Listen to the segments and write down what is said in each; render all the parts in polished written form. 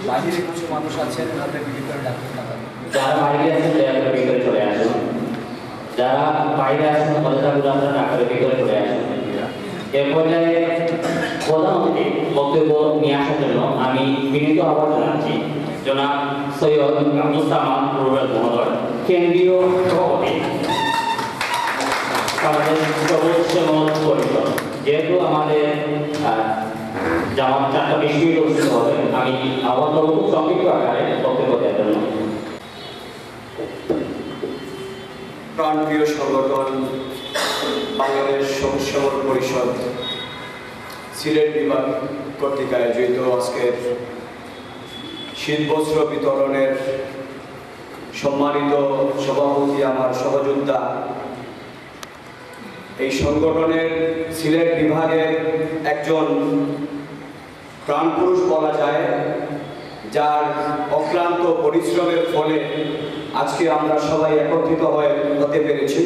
বাইরে কিছু মানুষ আছেন হাতে বিক্রি করে ডাক্তার টাকা যারা বাইরে আছেন দয়া করে ভিতরে চলে আসুন। যারা বাইরে আছেন মজাগুলো আপনারা ডাক্তারের ভিতরে চলে আসুন। এর পর্যায়ে প্রধানমন্ত্রী বক্তব্য নিয়ে আসার জন্য আমি বিনীত আহ্বান জানাচ্ছি জনাব সৈয়দ আব্দুল সামাদ রুবেল মহোদয়, কেন্দ্রীয় সভাপতি আমাদের সবুজ সেবক পরিষদ। যেহেতু আমাদের জামাত 4টা বিশ্ববিদ্যালয় অনুষ্ঠিত হবে, আমি আহ্বান করব খুব সংক্ষিপ্ত আকারে বক্তব্য দেওয়ার জন্য। প্রাণপ্রিয় সংগঠন বাংলাদেশ সবুজ সেবক পরিষদ সিলেট বিভাগ কর্তৃক আয়োজিত আজকের শীতবস্ত্র বিতরণের সম্মানিত সভাপতি আমার সহযোদ্ধা, এই সংগঠনের সিলেট বিভাগের একজন প্রাণপুরুষ বলা যায়, যার অক্লান্ত পরিশ্রমের ফলে আজকে আমরা সবাই একত্রিত হতে পেরেছি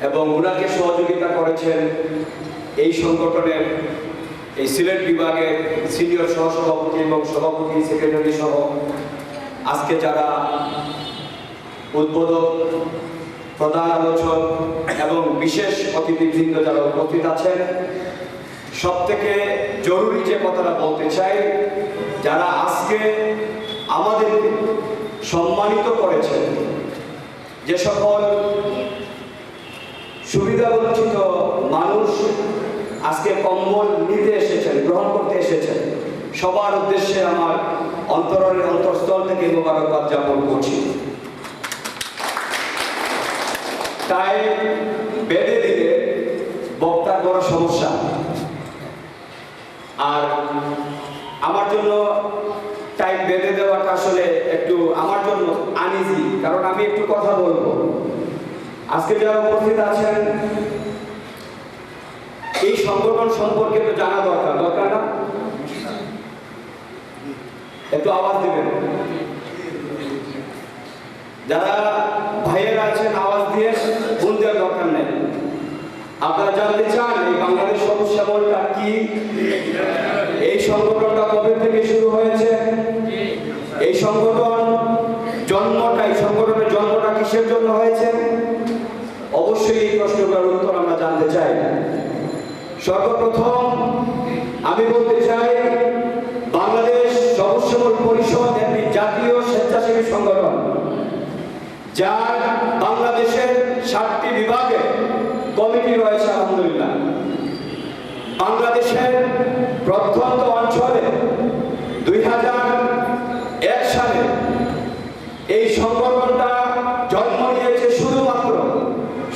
এবং ওনাকে সহযোগিতা করেছেন এই সংগঠনের এই সিলেট বিভাগের সিনিয়র সহসভাপতি এবং সভাপতি সেক্রেটারি সহ আজকে যারা উদ্বোধক, প্রধান আলোচক এবং বিশেষ অতিথিবৃন্দ যারা উপস্থিত আছেন। সবথেকে জরুরি যে কথাটা বলতে চাই, যারা আজকে আমাদের সম্মানিত করেছেন, যে সকল সুবিধা বঞ্চিত মানুষ আজকে কম্বল নিতে এসেছেন, গ্রহণ করতে এসেছেন, সবার উদ্দেশ্যে আমার অন্তরের অন্তঃস্থল থেকে মোবারকবাদ জ্ঞাপন করছি। তাই বেঁধে দিলে বক্তার বড় সমস্যা, আর আমার জন্য টাইম বেঁধে দেওয়াটা আসলে একটু আমার জন্য আনইজি, কারণ আমি একটু কথা বলবো। আজকে যারা উপস্থিত আছেন এই সংগঠন সম্পর্কে তো জানা দরকার না? একটু আওয়াজ দিবেন। যারা ভাইয়েরা আছেন আওয়াজ দিয়ে, ভুল দেওয়ার দরকার নেই। আপনারা জানতে চান এই বাংলাদেশ সবুজ সেবকটা কি, এই সংগঠনটা কবে থেকে শুরু হয়েছে, এই সংগঠনের জন্মটা কিসের জন্য হয়েছে, অবশ্যই এই প্রশ্নটার উত্তর আমরা জানতে চাই। সর্বপ্রথম আমি বলতে চাই, বাংলাদেশ সবুজ সেবক পরিষদ একটি জাতীয় স্বেচ্ছাসেবী সংগঠন, যার বাংলাদেশের 7টি বিভাগে কমিটি রয়েছে। আলহামদুলিল্লাহ, বাংলাদেশের প্রত্যন্ত অঞ্চলে 2001 সালে এই সংগঠনটা জন্ম নিয়েছে শুধুমাত্র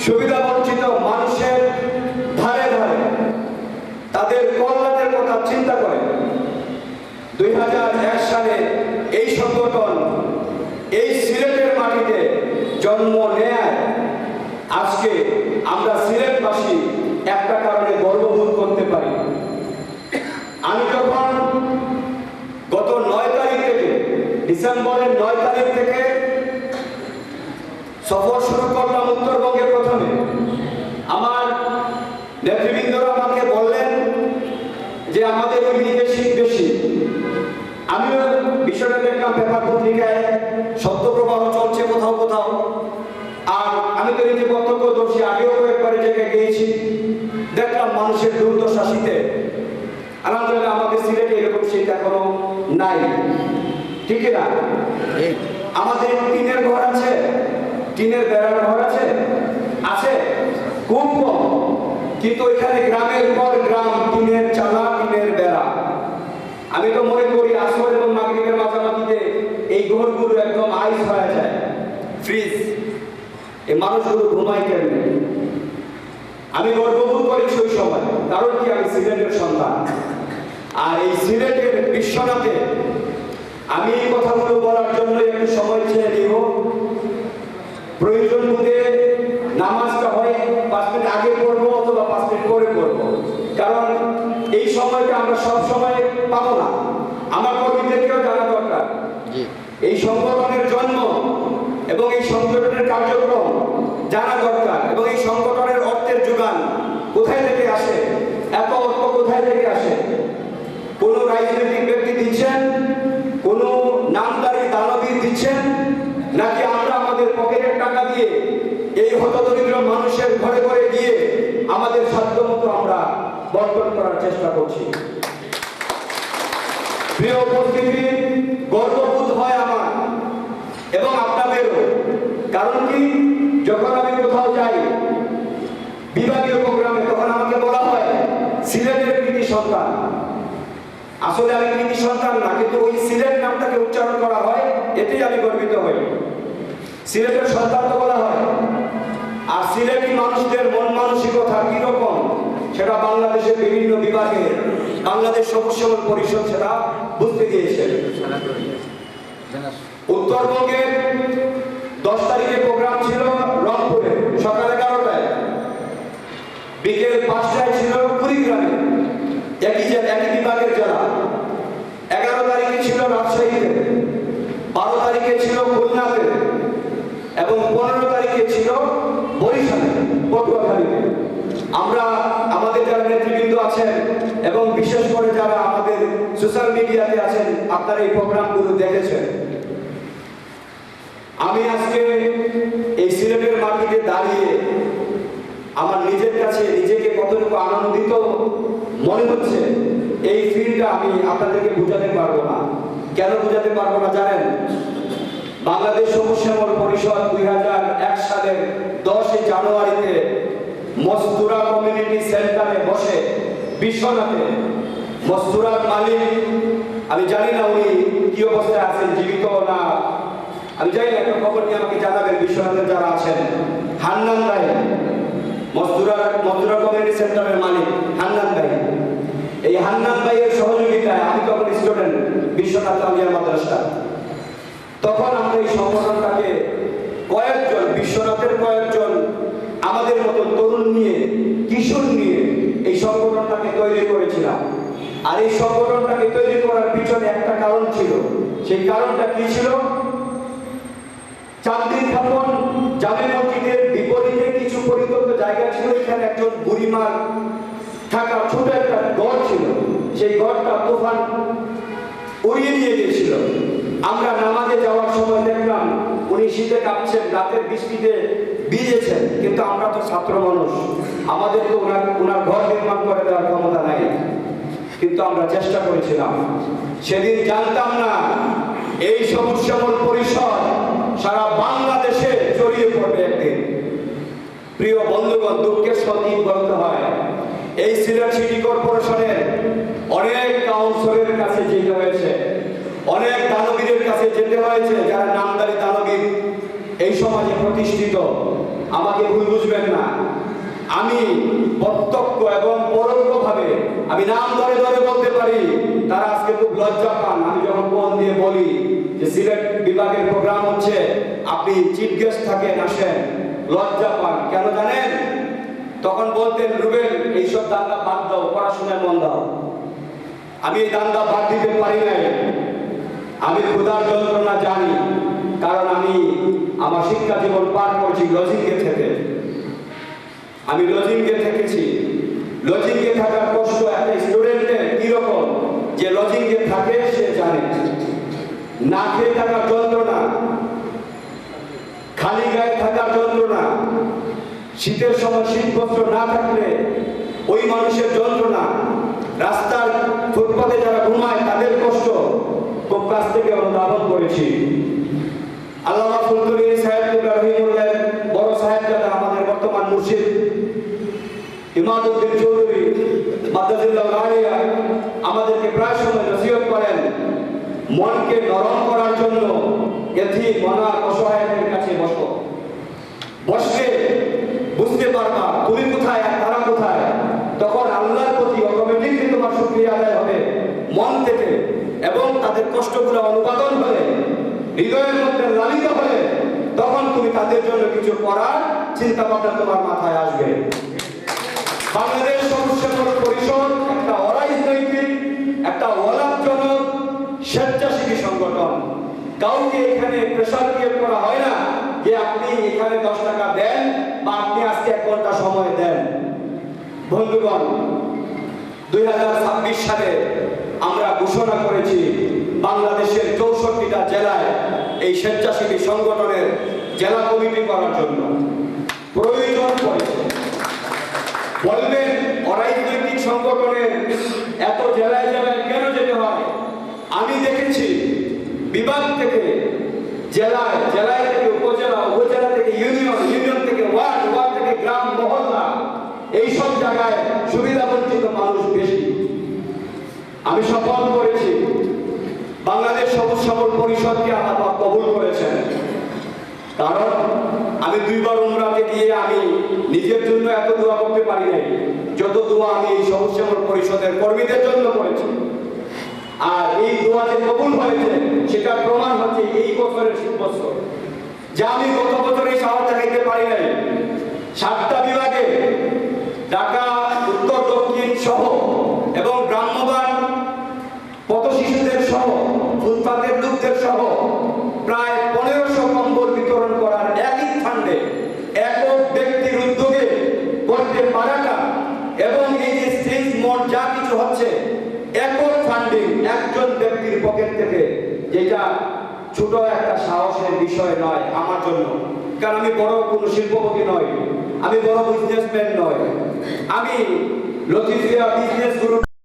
সুবিধা বঞ্চিত মানুষের ধারে ধারে তাদের কল্যাণের কথা চিন্তা করে 2001 সালে এই সংগঠন এই সিলেটের মাটিতে জন্ম নেয়। আজকে আমরা সিলেটবাসী একটা কারণে গর্ববোধ করতে পারি। আমি যখন গত 9 তারিখ থেকে, ডিসেম্বরের 9 তারিখ থেকে সফর শুরু করলাম উত্তরবঙ্গে, প্রথমে আমার নেতৃবৃন্দরা আমাকে বললেন যে আমাদের ওইদিকে শীত বেশি। আমিও বিষয়টা দেখলাম পেপার পত্রিকায়, শব্দপ্রবাহ চলছে কোথাও কোথাও। আর আমি তো নিজে প্রত্যক্ষদর্শী, আগেও কয়েকবার জায়গায় গিয়েছি, দেখলাম মানুষের দুর্দশা শীতে। আলহামদুলিল্লাহ আমাদের সিলেটে এরকম শীত এখনো নাই, ঠিক না? আমাদের টিনের ঘর আছে, টিনের বেড়ার ঘর আছে, খুব কম, কিন্তু এখানে গ্রামের পর গ্রাম টিনের চালা, টিনের বেড়া। আমি তো মনে করি আসর এবং মাগরিবের মাঝামাঝিতে এই ঘরগুলো একদম আইস হয়ে যায়, ফ্রিজ। এই মানুষগুলো ঘুমায় কেমনে? আমি গর্ববোধ করি সেই সময়, কারণ কি আমি সিলেটের সন্তান। আর এই সিলেটের বিশ্বনাথে আমি এই কথাগুলো বলার জন্য একটু সময় চেয়ে নিব। প্রয়োজন বোধে নামাজটা হয় 5 মিনিট আগে পড়বো অথবা 5 মিনিট পরে পড়বো, কারণ এই সময়টা আমরা সব সময় পাবো না। আমার কর্মীদেরকেও জানা দরকার এই সংগঠনের জন্ম এবং এই সংগঠনের কার্যক্রম জানা দরকার, এবং এই সংগঠনের অর্থের যোগান কোথায় থেকে আসে, এত অর্থ কোথায় থেকে আসে। কোন রাজনৈতিক ব্যক্তি দিচ্ছেন দরিদ্র মানুষের ঘরে ঘরে গিয়ে আমাদের সাধ্যমতো আমরা বন্টন করার চেষ্টা করছি। প্রিয় উপস্থিতি, গর্ববোধ হয় আমার এবং আপনাদেরও। কারণ কি, যখন আমি কোথাও যাই বিভাগীয় প্রোগ্রামে, তখন আমাকে বলা হয় সিলেটের কৃতি সন্তান। আসলে আমি কৃতি সন্তান না, কিন্তু ওই সিলেট নামটাকে উচ্চারণ করা হয়, এতেই আমি গর্বিত হই। সিলেটের সন্তান তো বলা হয়। আর সিলেটি মানুষদের মন মানসিকতা কিরকম সেটা বাংলাদেশের বিভিন্ন বিভাগে বাংলাদেশ সবুজ শ্যামল পরিষদ সেটা বুঝতে দিয়েছে। উত্তরবঙ্গের 10 তারিখে প্রোগ্রাম ছিল রংপুরে সকাল 11টায়, বিকেল 5টায় ছিল কুড়িগ্রামে, একই বিভাগের জেলা। 11 তারিখে ছিল রাজশাহীতে, 12 তারিখে ছিল খুলনাতে এবং 15 তারিখে ছিল বরিশালে, পটুয়াখালীতে। আমরা আমাদের যারা নেতৃবৃন্দ আছেন এবং বিশেষ করে যারা আমাদের সোশ্যাল মিডিয়াতে আছেন, আপনারা এই প্রোগ্রামগুলো দেখেছেন। আমি আজকে এই সিলেটের মাটিতে দাঁড়িয়ে আমার নিজের কাছে নিজেকে কতটুকু আনন্দিত মনে হচ্ছে, এই ফিলটা আমি আপনাদেরকে বোঝাতে পারবো না। কেন বোঝাতে পারবো না জানেন? বাংলাদেশ সবুজ শ্যামল পরিষদ 2001 সালের 10 জানুয়ারিতে মস্তুরা কমিউনিটি সেন্টারে বসে বিশ্বনাথে, মস্তুরার মালিক, আমি জানি না উনি কি অবস্থায় আছেন, জীবিত না আমি জানি না, একটা খবর নিয়ে আমাকে জানাবেন বিশ্বনাথের যারা আছেন। হান্নান ভাই, মস্তুরা কমিউনিটি সেন্টারের মালিক হান্নান ভাই, এই হান্নান ভাইয়ের সহযোগিতায় আমি তখন স্টুডেন্ট বিশ্বনাথ আলিয়া মাদ্রাসা, তখন আমরা এই সংগঠনটাকে কয়েকজন, বিশ্বনাথের কয়েকজন আমাদের মতো তরুণ নিয়ে, কিশোর নিয়ে এই সংগঠনটাকে তৈরি করেছিলাম। আর এই সংগঠনটাকে তৈরি করার পিছনে একটা কারণ ছিল। সেই কারণটা কি ছিল? চাঁদনী থাপন জামে মসজিদের বিপরীতে কিছু পরিত্যক্ত জায়গা ছিল, এখানে একজন বুড়িমার থাকা ছোট একটা গড় ছিল। সেই গড়টা তুফান উড়িয়ে নিয়ে গিয়েছিল। আমরা নামাজে যাওয়ার সময় দেখলাম উনি শীতে কাঁপছেন, রাতের বৃষ্টিতে ভিজেছেন, কিন্তু আমরা তো ছাত্র মানুষ, আমাদের তো ওনার ঘর নির্মাণ করে দেওয়ার ক্ষমতা নাই, কিন্তু আমরা চেষ্টা করেছিলাম। সেদিন জানতাম না এই সবুজ শ্যামল পরিষদ সারা বাংলাদেশে ছড়িয়ে পড়বে একদিন। প্রিয় বন্ধুগণ, দুঃখের সঙ্গে বলতে হয়, এই সিলেট সিটি কর্পোরেশনের অনেক কাউন্সিলরের কাছে যেতে হয়েছে, অনেক দানবীরের কাছে যেতে হয়েছে, যারা নামদারি দানবীর এই সমাজে প্রতিষ্ঠিত। আমাকে ভুল বুঝবেন না, আমি প্রত্যক্ষ এবং পরোক্ষভাবে আমি নাম ধরে ধরে বলতে পারি, তারা আজকে খুব লজ্জা পান। আমি যখন ফোন দিয়ে বলি যে সিলেট বিভাগের প্রোগ্রাম হচ্ছে, আপনি চিফ গেস্ট থাকেন, আসেন, লজ্জা পান। কেন জানেন? তখন বলতেন, রুবেল এইসব দাঙ্গা বাদ দাও, পড়াশোনায় মন দাও। আমি এই দাঙ্গা বাদ দিতে পারি নাই। আমি ক্ষুধার যন্ত্রণা জানি, কারণ আমি আমার শিক্ষা জীবন পার করছি লজিংয়ে থেকে। আমি লজিংয়ে থেকেছি। লজিংয়ে থাকার কষ্ট একটা স্টুডেন্টের কিরকম, যে লজিংয়ে থাকে সে জানে। না খেয়ে থাকার যন্ত্রণা, খালি গায়ে থাকার যন্ত্রণা, শীতের সময় শীত বস্ত্র না থাকলে ওই মানুষের যন্ত্রণা, রাস্তার ফুটপাতে যারা ঘুমায় তাদের কষ্ট খুব কাছ থেকে অনুধাবন করেছি। আল্লামা ফুলতুলি সাহেব রহিমুল্লাহ বড় সাহেব, যারা আমাদের বর্তমান মুর্শিদ ইমাদউদ্দিন চৌধুরী মাদ্দাজিল্লাহ আলিয়া, আমাদেরকে প্রায় সময় নসিহত করেন, মনকে নরম করার জন্য এথিম অনাথ অসহায়দের কাছে বসো, বসলে বুঝতে পারবা তুমি কোথায় আর তারা কোথায়। তখন আল্লাহর প্রতি অটোমেটিকলি তোমার শুকরিয়া আদায় হবে মন থেকে, এবং তাদের কষ্টগুলো অনুবাদন হলে, হৃদয়ের মধ্যে লালিত হলে, তখন তুমি তাদের জন্য কিছু করার চিন্তা ভাবনা তোমার মাথায় আসবে। বাংলাদেশ সবুজ শ্যামল পরিষদ একটা অরাজনৈতিক, একটা অলাভজনক স্বেচ্ছাসেবী সংগঠন। কাউকে এখানে প্রেসার ক্রিয়েট করা হয় না যে আপনি এখানে 10 টাকা দেন বা আপনি আজকে 1 ঘন্টা সময় দেন। বন্ধুগণ, 2026 সালে আমরা ঘোষণা করেছি বাংলাদেশের 64টা জেলায় এই স্বেচ্ছাসেবী সংগঠনের জেলা কমিটি করার জন্য। প্রয়োজন পড়েছে। বলবেন অরাজনৈতিক সংগঠনের এত জেলায় জেলায় কেন যেতে হয়? আমি দেখেছি বিভাগ থেকে জেলায়, জেলায় থেকে উপজেলা, উপজেলা থেকে ইউনিয়ন, ইউনিয়ন থেকে ওয়ার্ড, ওয়ার্ড থেকে গ্রাম, মহল্লা, এইসব জায়গায় সুবিধা বঞ্চিত মানুষ বেশি। আমি শপথ করেছি বাংলাদেশ সবুজ শ্যামল পরিষদকে আল্লাহ কবুল করেছেন, কারণ আমি 2 বার উমরাতে গিয়ে আমি নিজের জন্য এত দোয়া করতে পারি নাই যত দোয়া আমি এই সবুজ শ্যামল পরিষদের কর্মীদের জন্য করেছি। আর এই দোয়া যে কবুল হয়েছে সেটা প্রমাণ হচ্ছে এই বছরের 7 বছর, যা আমি গত বছর এই সাহস দেখাইতে পারি নাই। 7টা বিভাগে ঢাকা উত্তর দক্ষিণ সহ এবং গ্রাম্যবান পথ শিশুদের সহ ফুটপাতের লোকদের সহ প্রায় 1500 কম্বল বিতরণ করার একই ফান্ডে একক ব্যক্তির উদ্যোগে করতে পারাটা এবং এই যে স্টেজ মোড যা কিছু হচ্ছে একক ফান্ডিং একজন ব্যক্তির পকেট থেকে, যেটা ছোট একটা সাহসের বিষয় নয় আমার জন্য, কারণ আমি বড় কোনো শিল্পপতি নই, আমি বড় বিজনেসম্যান নই, আমি লতিফিয়া বিজনেস গ্রুপ